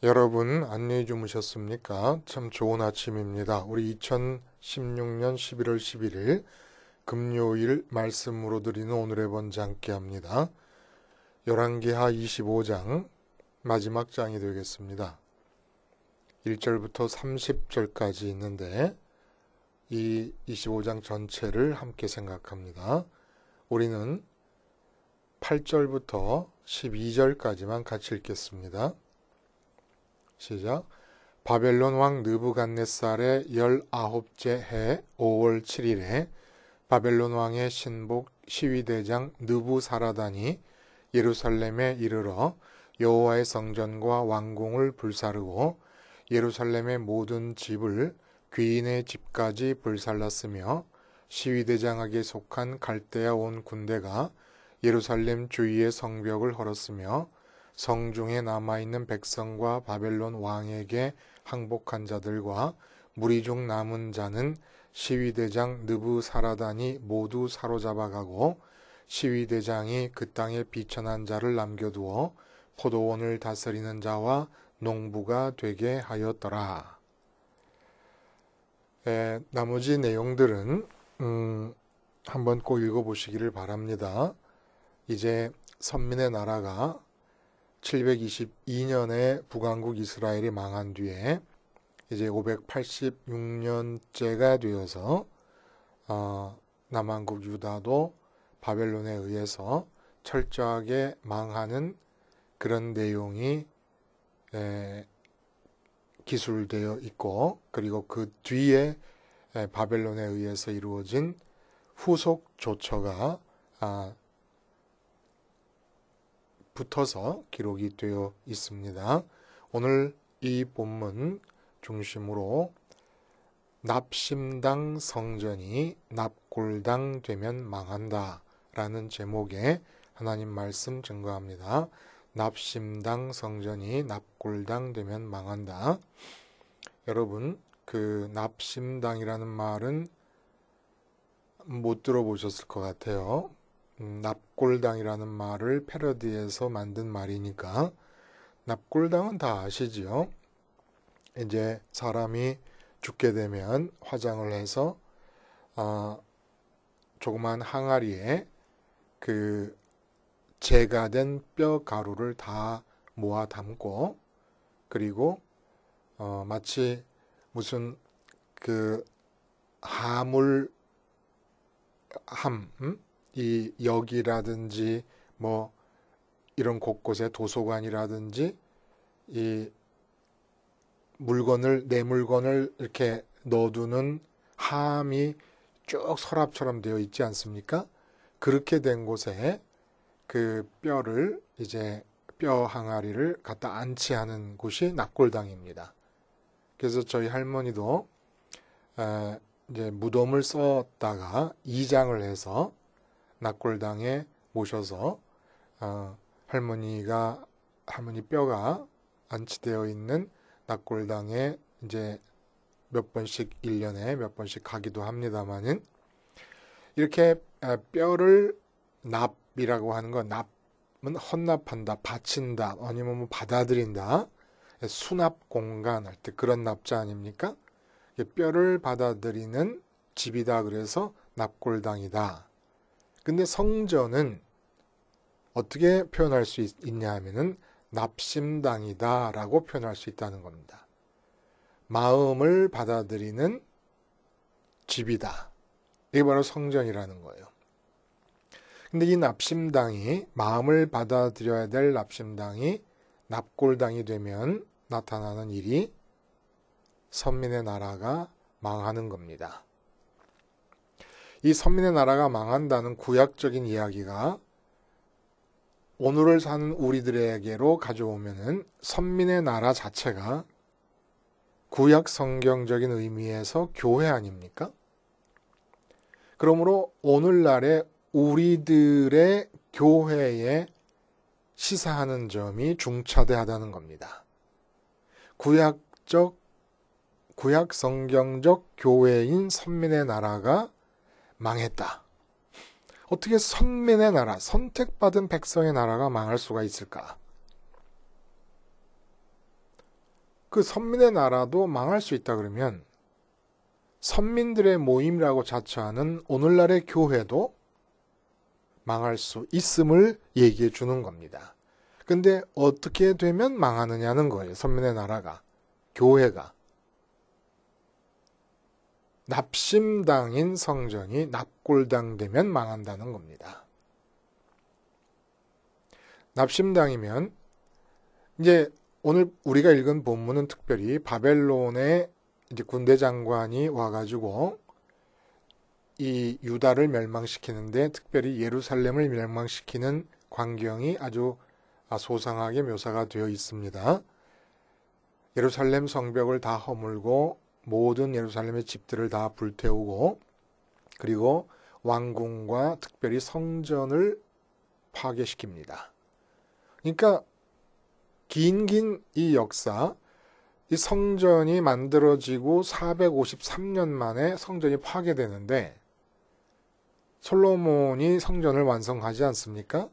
여러분 안녕히 주무셨습니까? 참 좋은 아침입니다. 우리 2016년 11월 11일 금요일 말씀으로 드리는 오늘의 번제 함께 합니다. 열왕기하 25장 마지막 장이 되겠습니다. 1절부터 30절까지 있는데 이 25장 전체를 함께 생각합니다. 우리는 8절부터 12절까지만 같이 읽겠습니다. 시작. 바벨론 왕 느부갓네살의 19째 해 5월 7일에 바벨론 왕의 신복 시위대장 느부사라단이 예루살렘에 이르러 여호와의 성전과 왕궁을 불사르고 예루살렘의 모든 집을 귀인의 집까지 불살랐으며 시위대장에게 속한 갈대아 온 군대가 예루살렘 주위의 성벽을 헐었으며 성중에 남아있는 백성과 바벨론 왕에게 항복한 자들과 무리 중 남은 자는 시위대장 느부사라단이 모두 사로잡아가고 시위대장이 그 땅에 비천한 자를 남겨두어 포도원을 다스리는 자와 농부가 되게 하였더라. 나머지 내용들은 한번 꼭 읽어보시기를 바랍니다. 이제 선민의 나라가 722년에 북왕국 이스라엘이 망한 뒤에 이제 586년째가 되어서 남왕국 유다도 바벨론에 의해서 철저하게 망하는 그런 내용이 기술되어 있고, 그리고 그 뒤에 바벨론에 의해서 이루어진 후속 조처가 붙어서 기록이 되어 있습니다. 오늘 이 본문 중심으로 납심당 성전이 납골당 되면 망한다 라는 제목의 하나님 말씀 증거합니다. 납심당 성전이 납골당 되면 망한다. 여러분, 그 납심당이라는 말은 못 들어보셨을 것 같아요. 납골당이라는 말을 패러디해서 만든 말이니까. 납골당은 다 아시지요? 이제 사람이 죽게 되면 화장을 해서 조그만 항아리에 그 재가 된 뼈 가루를 다 모아 담고, 그리고 마치 무슨 그 이 역이라든지 뭐 이런 곳곳에 도서관이라든지 이 내 물건을 이렇게 넣어두는 함이 쭉 서랍처럼 되어 있지 않습니까? 그렇게 된 곳에 그 뼈를 이제 뼈 항아리를 갖다 안치하는 곳이 납골당입니다. 그래서 저희 할머니도 이제 무덤을 썼다가 이장을 해서 납골당에 모셔서 할머니 뼈가 안치되어 있는 납골당에 이제 몇 번씩 1년에 몇 번씩 가기도 합니다만은, 이렇게 뼈를 납이라고 하는 건, 납은 헌납한다, 바친다, 아니면 뭐 받아들인다, 수납 공간 할 때 그런 납자 아닙니까? 뼈를 받아들이는 집이다, 그래서 납골당이다. 근데 성전은 어떻게 표현할 수 있냐 하면은 납심당이다 라고 표현할 수 있다는 겁니다. 마음을 받아들이는 집이다. 이게 바로 성전이라는 거예요. 근데 이 납심당이, 마음을 받아들여야 될 납심당이 납골당이 되면 나타나는 일이 선민의 나라가 망하는 겁니다. 이 선민의 나라가 망한다는 구약적인 이야기가 오늘을 사는 우리들에게로 가져오면은 선민의 나라 자체가 구약 성경적인 의미에서 교회 아닙니까? 그러므로 오늘날의 우리들의 교회에 시사하는 점이 중차대하다는 겁니다. 구약 성경적 교회인 선민의 나라가 망했다. 어떻게 선민의 나라, 선택받은 백성의 나라가 망할 수가 있을까? 그 선민의 나라도 망할 수 있다 그러면 선민들의 모임이라고 자처하는 오늘날의 교회도 망할 수 있음을 얘기해 주는 겁니다. 근데 어떻게 되면 망하느냐는 거예요. 선민의 나라가, 교회가. 납심당인 성전이 납골당되면 망한다는 겁니다. 납심당이면 이제 오늘 우리가 읽은 본문은 특별히 바벨론의 이제 군대 장관이 와가지고 이 유다를 멸망시키는데 특별히 예루살렘을 멸망시키는 광경이 아주 소상하게 묘사가 되어 있습니다. 예루살렘 성벽을 다 허물고 모든 예루살렘의 집들을 다 불태우고 그리고 왕궁과 특별히 성전을 파괴시킵니다. 그러니까 긴 이 역사, 이 성전이 만들어지고 453년 만에 성전이 파괴되는데 솔로몬이 성전을 완성하지 않습니까?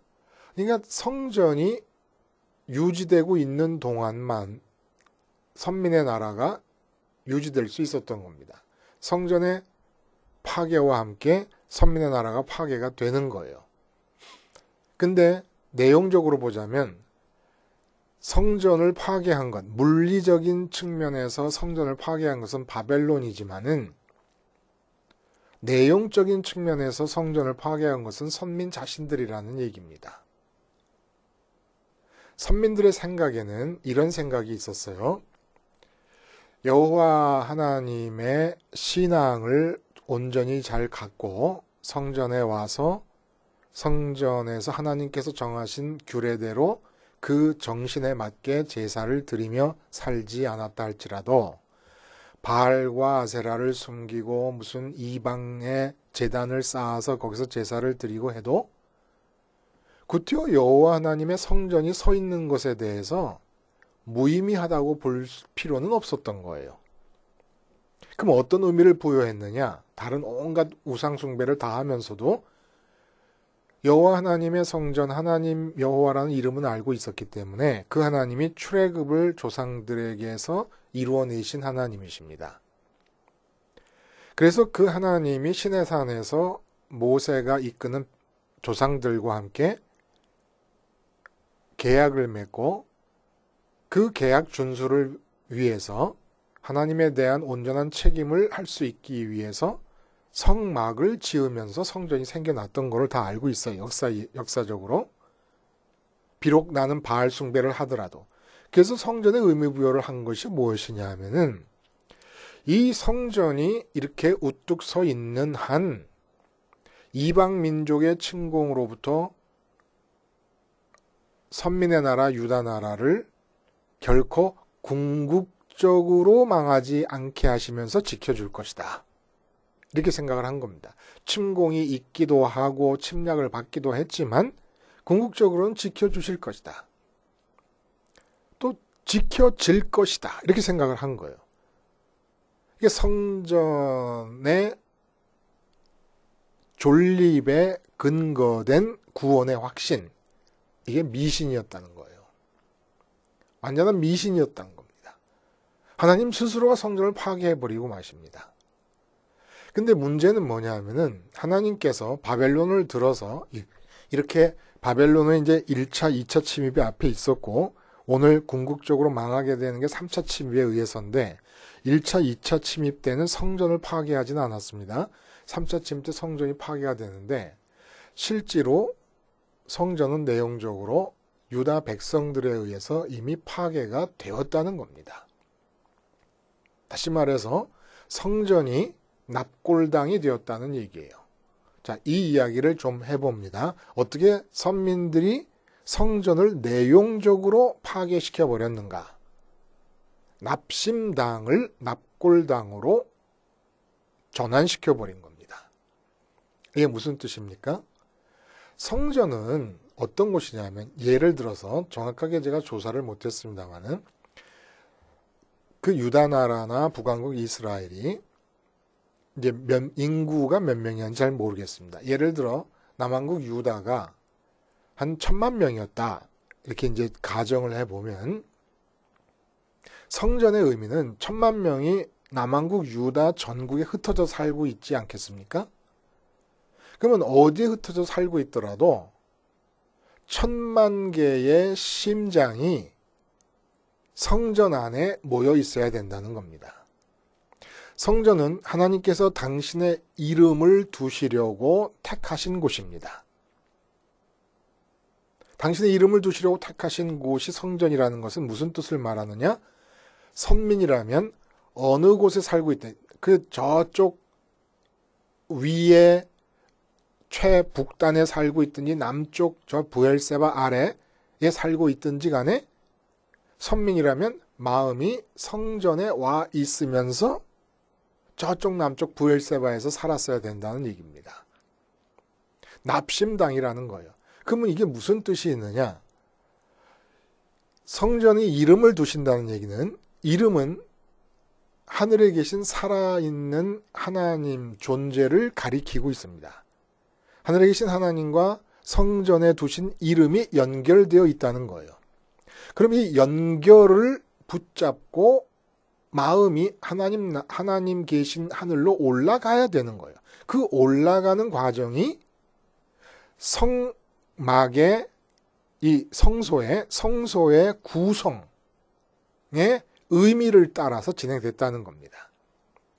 그러니까 성전이 유지되고 있는 동안만 선민의 나라가 유지될 수 있었던 겁니다. 성전의 파괴와 함께 선민의 나라가 파괴가 되는 거예요. 근데 내용적으로 보자면 성전을 파괴한 것, 물리적인 측면에서 성전을 파괴한 것은 바벨론이지만은 내용적인 측면에서 성전을 파괴한 것은 선민 자신들이라는 얘기입니다. 선민들의 생각에는 이런 생각이 있었어요. 여호와 하나님의 신앙을 온전히 잘 갖고 성전에 와서 성전에서 하나님께서 정하신 규례대로 그 정신에 맞게 제사를 드리며 살지 않았다 할지라도 바알과 아세라를 숨기고 무슨 이방의 제단을 쌓아서 거기서 제사를 드리고 해도 구태여 여호와 하나님의 성전이 서 있는 것에 대해서 무의미하다고 볼 필요는 없었던 거예요. 그럼 어떤 의미를 부여했느냐? 다른 온갖 우상 숭배를 다 하면서도 여호와 하나님의 성전, 하나님 여호와라는 이름은 알고 있었기 때문에 그 하나님이 출애굽을 조상들에게서 이루어내신 하나님이십니다. 그래서 그 하나님이 시내산에서 모세가 이끄는 조상들과 함께 계약을 맺고 그 계약 준수를 위해서 하나님에 대한 온전한 책임을 할 수 있기 위해서 성막을 지으면서 성전이 생겨났던 것을 다 알고 있어요. 역사적으로. 비록 나는 바알 숭배를 하더라도. 그래서 성전에 의미부여를 한 것이 무엇이냐 하면은 이 성전이 이렇게 우뚝 서 있는 한 이방 민족의 침공으로부터 선민의 나라 유다 나라를 결코 궁극적으로 망하지 않게 하시면서 지켜줄 것이다. 이렇게 생각을 한 겁니다. 침공이 있기도 하고 침략을 받기도 했지만 궁극적으로는 지켜주실 것이다. 또 지켜질 것이다. 이렇게 생각을 한 거예요. 이게 성전의 존립에 근거된 구원의 확신, 이게 미신이었다는 거예요. 완전한 미신이었다는 겁니다. 하나님 스스로가 성전을 파괴해버리고 마십니다. 근데 문제는 뭐냐 하면은 하나님께서 바벨론을 들어서 이렇게 바벨론은 이제 1차, 2차 침입이 앞에 있었고 오늘 궁극적으로 망하게 되는 게 3차 침입에 의해서인데 1차, 2차 침입 때는 성전을 파괴하지는 않았습니다. 3차 침입 때 성전이 파괴가 되는데 실제로 성전은 내용적으로 유다 백성들에 의해서 이미 파괴가 되었다는 겁니다. 다시 말해서 성전이 납골당이 되었다는 얘기예요. 자, 이 이야기를 좀 해봅니다. 어떻게 선민들이 성전을 내용적으로 파괴시켜 버렸는가? 납심당을 납골당으로 전환시켜 버린 겁니다. 이게 무슨 뜻입니까? 성전은 어떤 곳이냐면 예를 들어서 정확하게 제가 조사를 못했습니다만은 그 유다 나라나 북왕국 이스라엘이 이제 인구가 몇 명이었는지 잘 모르겠습니다. 예를 들어 남왕국 유다가 한 1000만 명이었다. 이렇게 이제 가정을 해보면 성전의 의미는 10,000명이 남한국 유다 전국에 흩어져 살고 있지 않겠습니까? 그러면 어디에 흩어져 살고 있더라도 10,000,000개의 심장이 성전 안에 모여 있어야 된다는 겁니다. 성전은 하나님께서 당신의 이름을 두시려고 택하신 곳입니다. 당신의 이름을 두시려고 택하신 곳이 성전이라는 것은 무슨 뜻을 말하느냐? 선민이라면 어느 곳에 살고 있다. 그 저쪽 위에 최북단에 살고 있든지 남쪽 저 부엘세바 아래에 살고 있든지 간에 선민이라면 마음이 성전에 와 있으면서 저쪽 남쪽 부엘세바에서 살았어야 된다는 얘기입니다. 납심당이라는 거예요. 그러면 이게 무슨 뜻이 있느냐? 성전이 이름을 두신다는 얘기는, 이름은 하늘에 계신 살아있는 하나님 존재를 가리키고 있습니다. 하늘에 계신 하나님과 성전에 두신 이름이 연결되어 있다는 거예요. 그럼 이 연결을 붙잡고 마음이 하나님 계신 하늘로 올라가야 되는 거예요. 그 올라가는 과정이 성막의 이 성소의 구성의 의미를 따라서 진행됐다는 겁니다.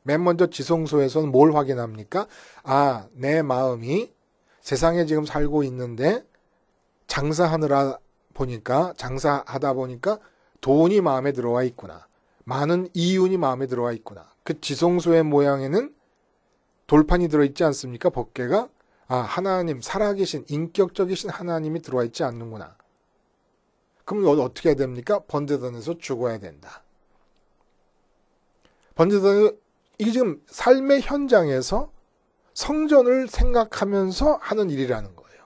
맨 먼저 지성소에서는 뭘 확인합니까? 아, 내 마음이 세상에 지금 살고 있는데 장사하다 보니까 돈이 마음에 들어와 있구나. 많은 이윤이 마음에 들어와 있구나. 그 지성소의 모양에는 돌판이 들어있지 않습니까? 법궤가. 아, 하나님, 살아계신 인격적이신 하나님이 들어와 있지 않는구나. 그럼 어떻게 해야 됩니까? 번제단에서 죽어야 된다. 번제단은 이게 지금 삶의 현장에서 성전을 생각하면서 하는 일이라는 거예요.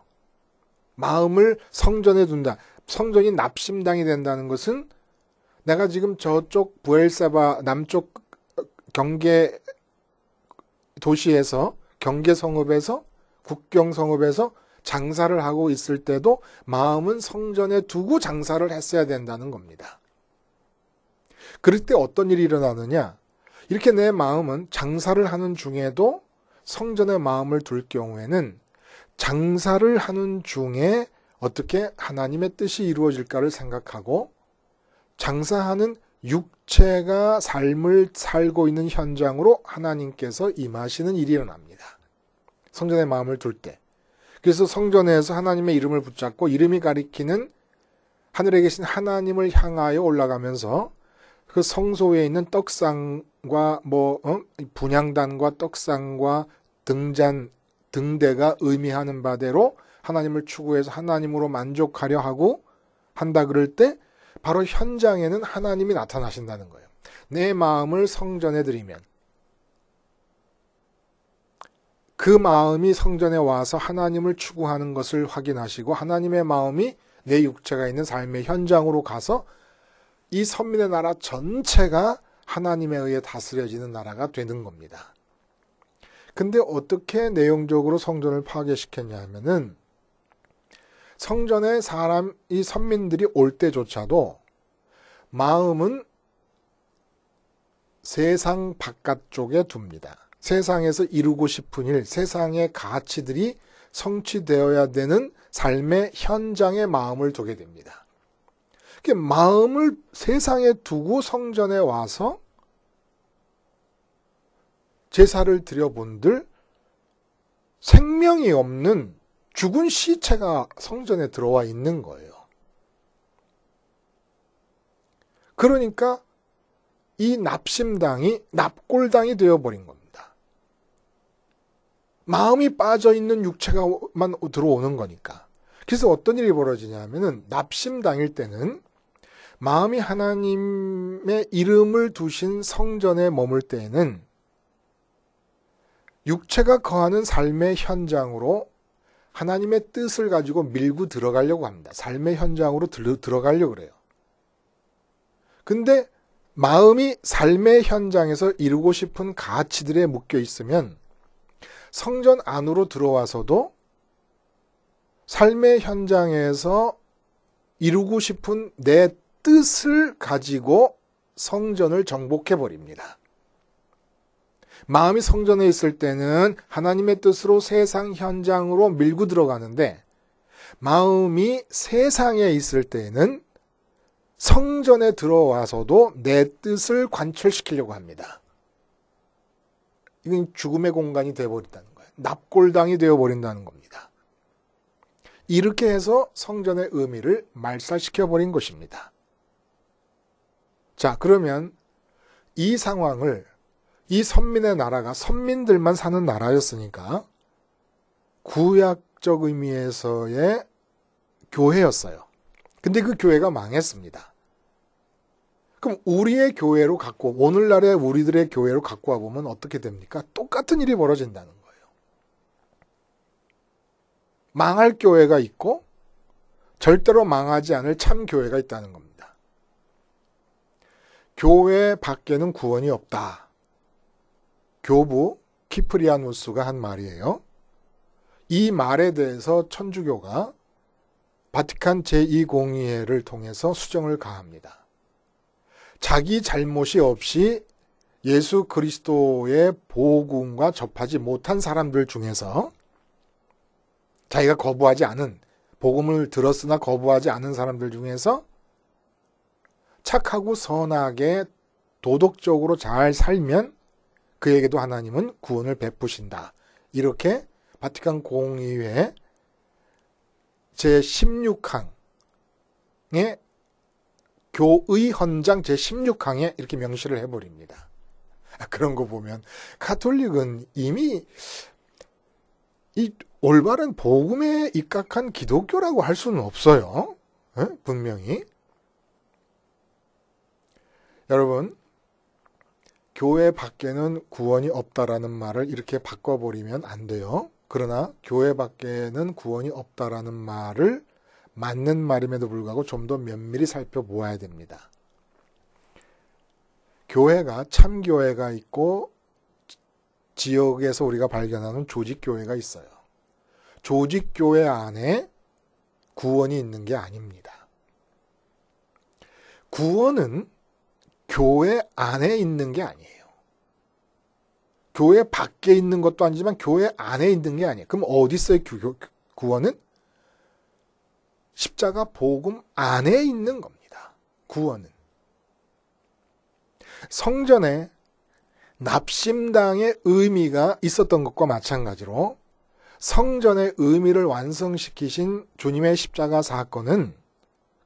마음을 성전에 둔다. 성전이 납심당이 된다는 것은 내가 지금 저쪽 부엘세바 남쪽 경계 도시에서, 경계 성읍에서, 국경 성읍에서 장사를 하고 있을 때도 마음은 성전에 두고 장사를 했어야 된다는 겁니다. 그럴 때 어떤 일이 일어나느냐? 이렇게 내 마음은 장사를 하는 중에도 성전에 마음을 둘 경우에는 장사를 하는 중에 어떻게 하나님의 뜻이 이루어질까를 생각하고 장사하는 육체가 삶을 살고 있는 현장으로 하나님께서 임하시는 일이 일어납니다. 성전에 마음을 둘 때. 그래서 성전에서 하나님의 이름을 붙잡고 이름이 가리키는 하늘에 계신 하나님을 향하여 올라가면서 그 성소에 있는 떡상과 분향단과 떡상과 등잔, 등대가 의미하는 바대로 하나님을 추구해서 하나님으로 만족하려 하고 한다 그럴 때 바로 현장에는 하나님이 나타나신다는 거예요. 내 마음을 성전에 드리면 그 마음이 성전에 와서 하나님을 추구하는 것을 확인하시고 하나님의 마음이 내 육체가 있는 삶의 현장으로 가서 이 선민의 나라 전체가 하나님에 의해 다스려지는 나라가 되는 겁니다. 근데 어떻게 내용적으로 성전을 파괴시켰냐 하면은 성전에 이 선민들이 올 때조차도 마음은 세상 바깥쪽에 둡니다. 세상에서 이루고 싶은 일, 세상의 가치들이 성취되어야 되는 삶의 현장에 마음을 두게 됩니다. 마음을 세상에 두고 성전에 와서 제사를 드려본들 생명이 없는 죽은 시체가 성전에 들어와 있는 거예요. 그러니까 이 납심당이 납골당이 되어버린 겁니다. 마음이 빠져있는 육체가만 들어오는 거니까. 그래서 어떤 일이 벌어지냐 하면은 납심당일 때는 마음이 하나님의 이름을 두신 성전에 머물 때에는 육체가 거하는 삶의 현장으로 하나님의 뜻을 가지고 밀고 들어가려고 합니다. 삶의 현장으로 들어가려고 그래요. 근데 마음이 삶의 현장에서 이루고 싶은 가치들에 묶여 있으면 성전 안으로 들어와서도 삶의 현장에서 이루고 싶은 내 뜻을 가지고 성전을 정복해 버립니다. 마음이 성전에 있을 때는 하나님의 뜻으로 세상 현장으로 밀고 들어가는데, 마음이 세상에 있을 때는 성전에 들어와서도 내 뜻을 관철시키려고 합니다. 이건 죽음의 공간이 되어버린다는 거예요. 납골당이 되어버린다는 겁니다. 이렇게 해서 성전의 의미를 말살시켜버린 것입니다. 자, 그러면 이 상황을, 이 선민의 나라가 선민들만 사는 나라였으니까 구약적 의미에서의 교회였어요. 근데 그 교회가 망했습니다. 그럼 우리의 교회로 갖고, 오늘날의 우리들의 교회로 갖고 와보면 어떻게 됩니까? 똑같은 일이 벌어진다는 거예요. 망할 교회가 있고 절대로 망하지 않을 참 교회가 있다는 겁니다. 교회 밖에는 구원이 없다. 교부 키프리아누스가 한 말이에요. 이 말에 대해서 천주교가 바티칸 제2공의회를 통해서 수정을 가합니다. 자기 잘못이 없이 예수 그리스도의 복음과 접하지 못한 사람들 중에서, 자기가 거부하지 않은, 복음을 들었으나 거부하지 않은 사람들 중에서 착하고 선하게 도덕적으로 잘 살면 그에게도 하나님은 구원을 베푸신다. 이렇게 바티칸 공의회 제16항의 교의 헌장 제16항에 이렇게 명시를 해버립니다. 그런 거 보면 가톨릭은 이미 이 올바른 복음에 입각한 기독교라고 할 수는 없어요. 분명히. 여러분, 교회 밖에는 구원이 없다라는 말을 이렇게 바꿔버리면 안 돼요. 그러나 교회 밖에는 구원이 없다라는 말을 맞는 말임에도 불구하고 좀 더 면밀히 살펴보아야 됩니다. 교회가 참교회가 있고 지역에서 우리가 발견하는 조직교회가 있어요. 조직교회 안에 구원이 있는 게 아닙니다. 구원은 교회 안에 있는 게 아니에요. 교회 밖에 있는 것도 아니지만 교회 안에 있는 게 아니에요. 그럼 어디 있어요, 구원은? 십자가 복음 안에 있는 겁니다. 구원은. 성전에 납심당의 의미가 있었던 것과 마찬가지로 성전의 의미를 완성시키신 주님의 십자가 사건은,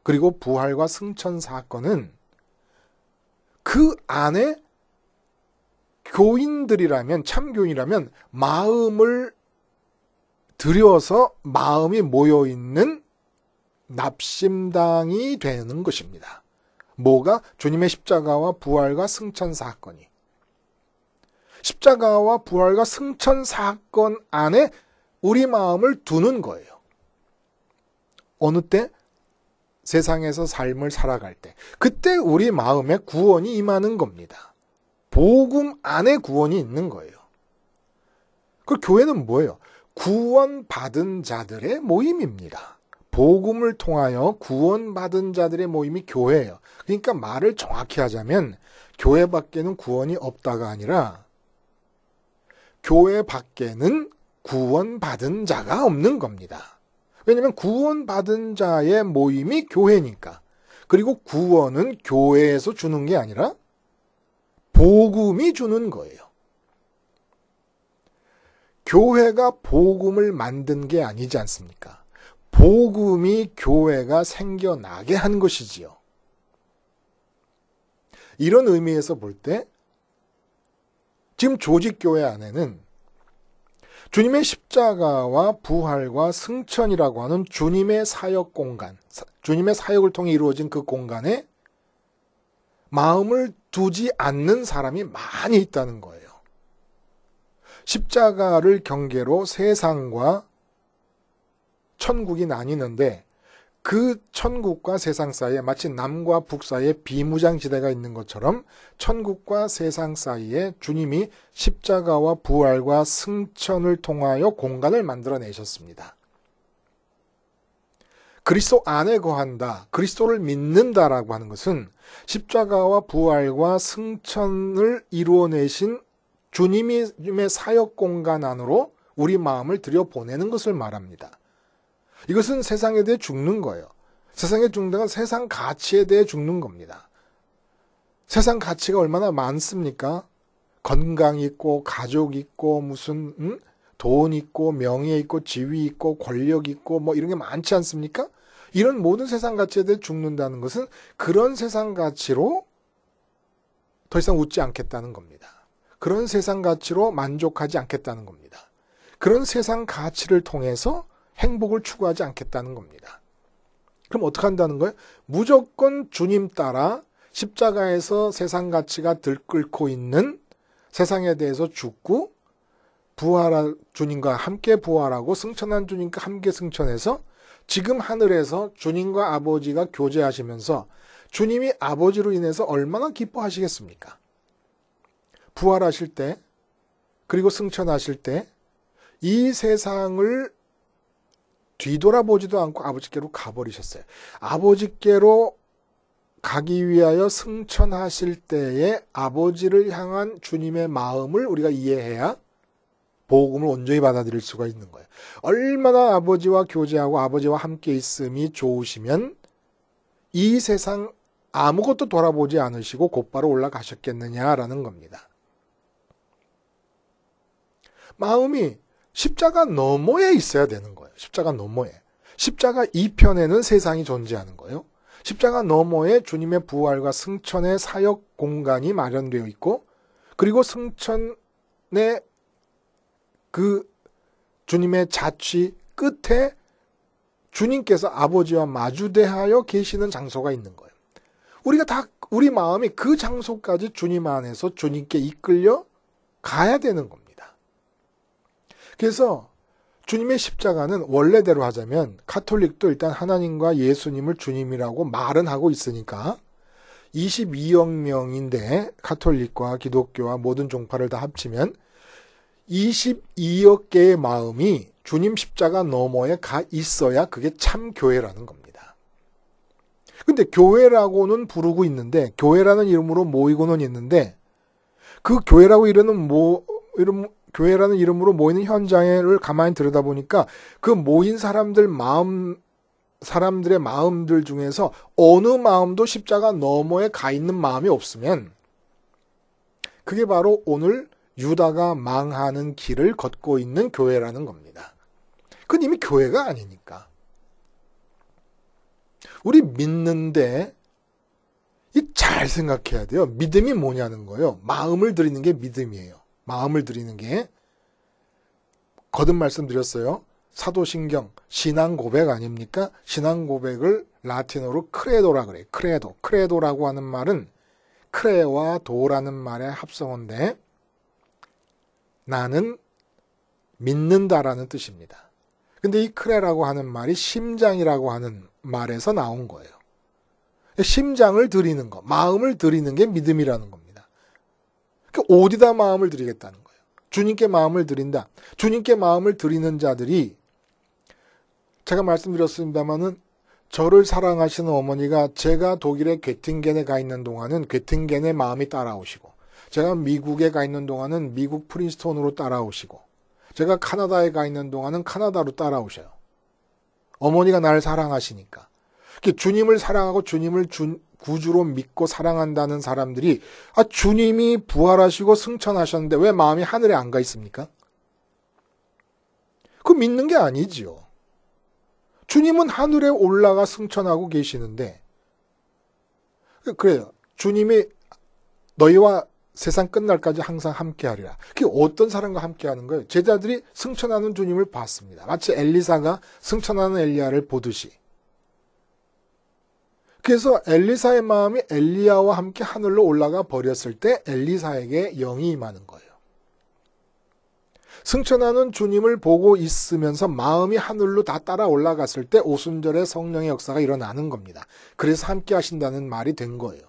그리고 부활과 승천 사건은 그 안에 교인들이라면, 참교인이라면 마음을 들여서 마음이 모여있는 납심당이 되는 것입니다. 뭐가? 주님의 십자가와 부활과 승천 사건이. 십자가와 부활과 승천 사건 안에 우리 마음을 두는 거예요. 어느 때? 세상에서 삶을 살아갈 때. 그때 우리 마음에 구원이 임하는 겁니다. 복음 안에 구원이 있는 거예요. 그 교회는 뭐예요? 구원받은 자들의 모임입니다. 복음을 통하여 구원받은 자들의 모임이 교회예요. 그러니까 말을 정확히 하자면 교회 밖에는 구원이 없다가 아니라 교회 밖에는 구원받은 자가 없는 겁니다. 왜냐하면 구원받은 자의 모임이 교회니까. 그리고 구원은 교회에서 주는 게 아니라 복음이 주는 거예요. 교회가 복음을 만든 게 아니지 않습니까? 복음이 교회가 생겨나게 한 것이지요. 이런 의미에서 볼 때 지금 조직교회 안에는 주님의 십자가와 부활과 승천이라고 하는 주님의 사역 공간, 주님의 사역을 통해 이루어진 그 공간에 마음을 두지 않는 사람이 많이 있다는 거예요. 십자가를 경계로 세상과 천국이 나뉘는데 그 천국과 세상 사이에 마치 남과 북 사이에 비무장지대가 있는 것처럼 천국과 세상 사이에 주님이 십자가와 부활과 승천을 통하여 공간을 만들어내셨습니다. 그리스도 안에 거한다, 그리스도를 믿는다라고 하는 것은 십자가와 부활과 승천을 이루어내신 주님의 사역 공간 안으로 우리 마음을 들여보내는 것을 말합니다. 이것은 세상에 대해 죽는 거예요. 세상에 죽는 건 세상 가치에 대해 죽는 겁니다. 세상 가치가 얼마나 많습니까? 건강 있고 가족 있고 무슨 돈 있고 명예 있고 지위 있고 권력 있고 뭐 이런 게 많지 않습니까? 이런 모든 세상 가치에 대해 죽는다는 것은 그런 세상 가치로 더 이상 웃지 않겠다는 겁니다. 그런 세상 가치로 만족하지 않겠다는 겁니다. 그런 세상 가치를 통해서 행복을 추구하지 않겠다는 겁니다. 그럼 어떻게 한다는 거예요? 무조건 주님 따라 십자가에서 세상 가치가 들끓고 있는 세상에 대해서 죽고 주님과 함께 부활하고 승천한 주님과 함께 승천해서 지금 하늘에서 주님과 아버지가 교제하시면서 주님이 아버지로 인해서 얼마나 기뻐하시겠습니까? 부활하실 때 그리고 승천하실 때 이 세상을 뒤돌아보지도 않고 아버지께로 가버리셨어요. 아버지께로 가기 위하여 승천하실 때에 아버지를 향한 주님의 마음을 우리가 이해해야 복음을 온전히 받아들일 수가 있는 거예요. 얼마나 아버지와 교제하고 아버지와 함께 있음이 좋으시면 이 세상 아무것도 돌아보지 않으시고 곧바로 올라가셨겠느냐라는 겁니다. 마음이 십자가 너머에 있어야 되는 거예요. 십자가 너머에. 십자가 이편에는 세상이 존재하는 거예요. 십자가 너머에 주님의 부활과 승천의 사역 공간이 마련되어 있고 그리고 승천의 그 주님의 자취 끝에 주님께서 아버지와 마주대하여 계시는 장소가 있는 거예요. 우리가 다 우리 마음이 그 장소까지 주님 안에서 주님께 이끌려 가야 되는 겁니다. 그래서 주님의 십자가는 원래대로 하자면 가톨릭도 일단 하나님과 예수님을 주님이라고 말은 하고 있으니까 22억 명인데 가톨릭과 기독교와 모든 종파를 다 합치면 22억 개의 마음이 주님 십자가 너머에 가 있어야 그게 참 교회라는 겁니다. 근데 교회라고는 부르고 있는데 교회라는 이름으로 모이고는 있는데 그 교회라고 교회라는 이름으로 모이는 현장을 가만히 들여다보니까 그 모인 사람들의 마음들 중에서 어느 마음도 십자가 너머에 가 있는 마음이 없으면 그게 바로 오늘 유다가 망하는 길을 걷고 있는 교회라는 겁니다. 그건 이미 교회가 아니니까. 우리 믿는데 잘 생각해야 돼요. 믿음이 뭐냐는 거예요. 마음을 드리는 게 믿음이에요. 마음을 드리는 게 거듭 말씀드렸어요. 사도신경 신앙 고백 아닙니까? 신앙 고백을 라틴어로 크레도라 그래요. 크레도라고 하는 말은 크레와 도라는 말의 합성어인데 나는 믿는다라는 뜻입니다. 근데 이 크레라고 하는 말이 심장이라고 하는 말에서 나온 거예요. 심장을 드리는 거, 마음을 드리는 게 믿음이라는 겁니다. 어디다 마음을 드리겠다는 거예요. 주님께 마음을 드린다. 주님께 마음을 드리는 자들이 제가 말씀드렸습니다마는 저를 사랑하시는 어머니가 제가 독일의 괴팅겐에 가 있는 동안은 괴팅겐의 마음이 따라오시고 제가 미국에 가 있는 동안은 미국 프린스톤으로 따라오시고 제가 카나다에 가 있는 동안은 카나다로 따라오셔요. 어머니가 나를 사랑하시니까. 주님을 사랑하고 주님을 구주로 믿고 사랑한다는 사람들이 주님이 부활하시고 승천하셨는데 왜 마음이 하늘에 안 가 있습니까? 그거 믿는 게 아니지요. 주님은 하늘에 올라가 승천하고 계시는데 그래요. 주님이 너희와 세상 끝날까지 항상 함께하리라. 그게 어떤 사람과 함께하는 거예요? 제자들이 승천하는 주님을 봤습니다. 마치 엘리사가 승천하는 엘리야를 보듯이. 그래서 엘리사의 마음이 엘리야와 함께 하늘로 올라가 버렸을 때 엘리사에게 영이 임하는 거예요. 승천하는 주님을 보고 있으면서 마음이 하늘로 다 따라 올라갔을 때 오순절에 성령의 역사가 일어나는 겁니다. 그래서 함께 하신다는 말이 된 거예요.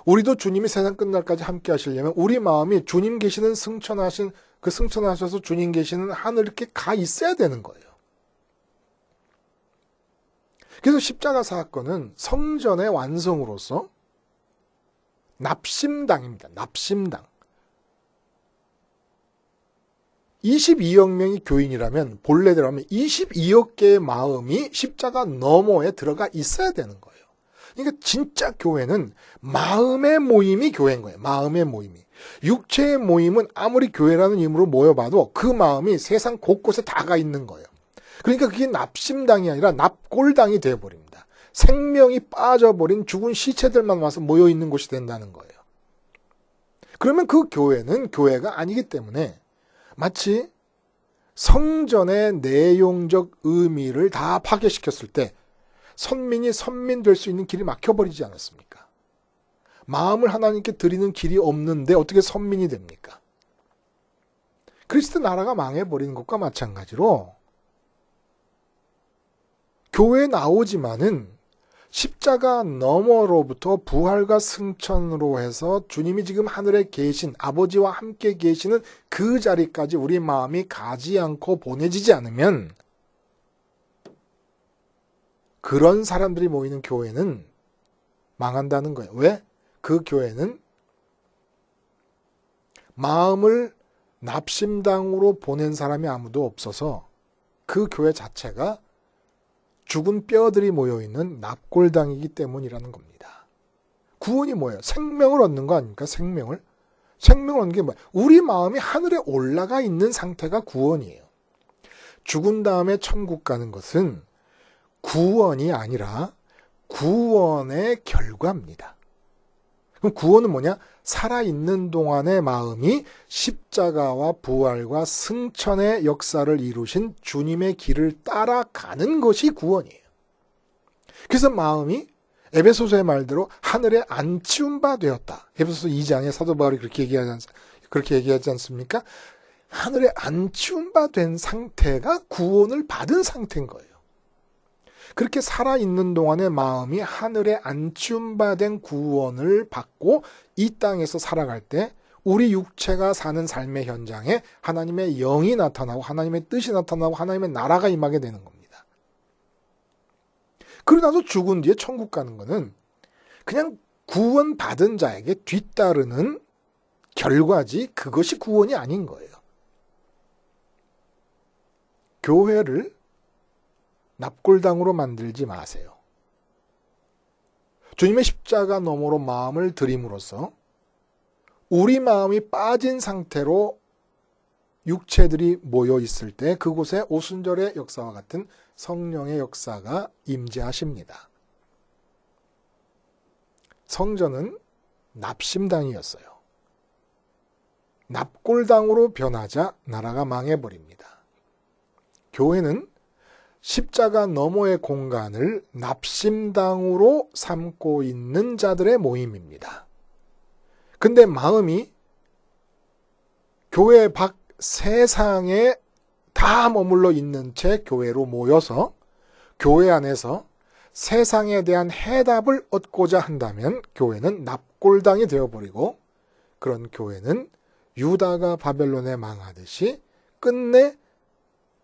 우리도 주님이 세상 끝날까지 함께 하시려면 우리 마음이 주님 계시는 승천하셔서 주님 계시는 하늘 이렇게 가 있어야 되는 거예요. 그래서 십자가 사건은 성전의 완성으로서 납심당입니다. 납심당. 22억 명이 교인이라면 본래대로 하면 22억 개의 마음이 십자가 너머에 들어가 있어야 되는 거예요. 그러니까 진짜 교회는 마음의 모임이 교회인 거예요. 마음의 모임이. 육체의 모임은 아무리 교회라는 이름으로 모여봐도 그 마음이 세상 곳곳에 다가 있는 거예요. 그러니까 그게 납심당이 아니라 납골당이 되어버립니다. 생명이 빠져버린 죽은 시체들만 와서 모여있는 곳이 된다는 거예요. 그러면 그 교회는 교회가 아니기 때문에 마치 성전의 내용적 의미를 다 파괴시켰을 때 선민이 선민 될 수 있는 길이 막혀버리지 않았습니까? 마음을 하나님께 드리는 길이 없는데 어떻게 선민이 됩니까? 그리스도 나라가 망해버리는 것과 마찬가지로 교회에 나오지만은 십자가 너머로부터 부활과 승천으로 해서 주님이 지금 하늘에 계신 아버지와 함께 계시는 그 자리까지 우리 마음이 가지 않고 보내지지 않으면 그런 사람들이 모이는 교회는 망한다는 거예요. 왜? 그 교회는 마음을 납심당으로 보낸 사람이 아무도 없어서 그 교회 자체가 죽은 뼈들이 모여있는 납골당이기 때문이라는 겁니다. 구원이 뭐예요? 생명을 얻는 거 아닙니까? 생명을 얻는 게 뭐예요? 우리 마음이 하늘에 올라가 있는 상태가 구원이에요. 죽은 다음에 천국 가는 것은 구원이 아니라 구원의 결과입니다. 그럼 구원은 뭐냐? 살아있는 동안의 마음이 십자가와 부활과 승천의 역사를 이루신 주님의 길을 따라가는 것이 구원이에요. 그래서 마음이 에베소서의 말대로 하늘에 안 치운 바 되었다. 에베소서 2장에 사도 바울이 그렇게 얘기하지 않습니까? 하늘에 안 치운 바 된 상태가 구원을 받은 상태인 거예요. 그렇게 살아있는 동안의 마음이 하늘에 안치운 바 된 구원을 받고 이 땅에서 살아갈 때 우리 육체가 사는 삶의 현장에 하나님의 영이 나타나고 하나님의 뜻이 나타나고 하나님의 나라가 임하게 되는 겁니다. 그러고 나서 죽은 뒤에 천국 가는 거는 그냥 구원받은 자에게 뒤따르는 결과지 그것이 구원이 아닌 거예요. 교회를 납골당으로 만들지 마세요. 주님의 십자가 너머로 마음을 드림으로써 우리 마음이 빠진 상태로 육체들이 모여 있을 때 그곳에 오순절의 역사와 같은 성령의 역사가 임재하십니다. 성전은 납심당이었어요. 납골당으로 변하자 나라가 망해버립니다. 교회는 십자가 너머의 공간을 납심당으로 삼고 있는 자들의 모임입니다. 근데 마음이 교회 밖 세상에 다 머물러 있는 채 교회로 모여서 교회 안에서 세상에 대한 해답을 얻고자 한다면 교회는 납골당이 되어버리고 그런 교회는 유다가 바벨론에 망하듯이 끝내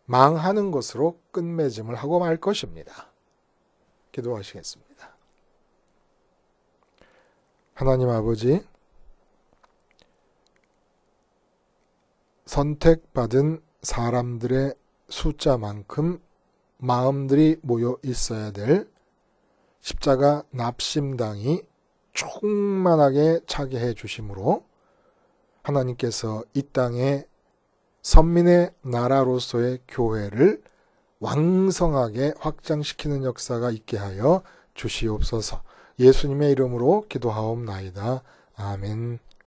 망하는 것으로 끝맺음을 하고 말 것입니다. 기도하시겠습니다. 하나님 아버지, 선택받은 사람들의 숫자만큼 마음들이 모여 있어야 될 십자가 납심당이 충만하게 차게 해 주심으로 하나님께서 이 땅에 선민의 나라로서의 교회를 왕성하게 확장시키는 역사가 있게 하여 주시옵소서. 예수님의 이름으로 기도하옵나이다. 아멘.